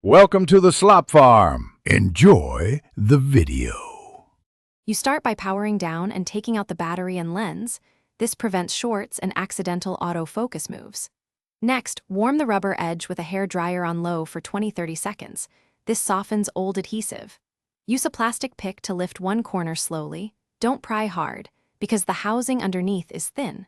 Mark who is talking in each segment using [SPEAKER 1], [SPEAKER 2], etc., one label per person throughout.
[SPEAKER 1] Welcome to the Slop Farm. Enjoy the video.
[SPEAKER 2] You start by powering down and taking out the battery and lens. This prevents shorts and accidental autofocus moves. Next, warm the rubber edge with a hair dryer on low for 20-30 seconds. This softens old adhesive. Use a plastic pick to lift one corner slowly. Don't pry hard, because the housing underneath is thin.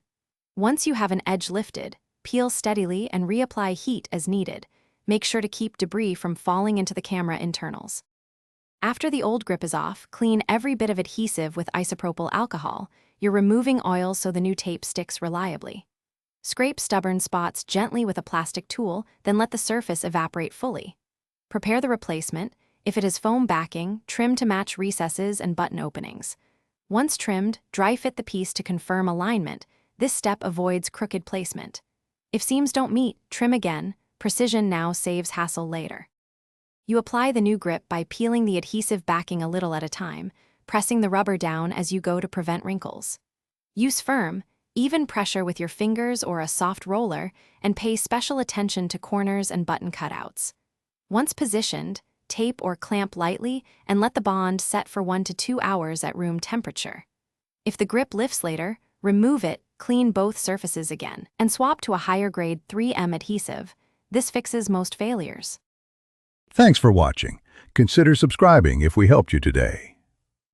[SPEAKER 2] Once you have an edge lifted, peel steadily and reapply heat as needed. Make sure to keep debris from falling into the camera internals. After the old grip is off, clean every bit of adhesive with isopropyl alcohol. You're removing oil so the new tape sticks reliably. Scrape stubborn spots gently with a plastic tool, then let the surface evaporate fully. Prepare the replacement. If it has foam backing, trim to match recesses and button openings. Once trimmed, dry fit the piece to confirm alignment. This step avoids crooked placement. If seams don't meet, trim again. Precision now saves hassle later. You apply the new grip by peeling the adhesive backing a little at a time, pressing the rubber down as you go to prevent wrinkles. Use firm, even pressure with your fingers or a soft roller, and pay special attention to corners and button cutouts. Once positioned, tape or clamp lightly and let the bond set for 1 to 2 hours at room temperature. If the grip lifts later, remove it, clean both surfaces again, and swap to a higher grade 3M adhesive. This fixes most failures.
[SPEAKER 1] Thanks for watching. Consider subscribing if we helped you today.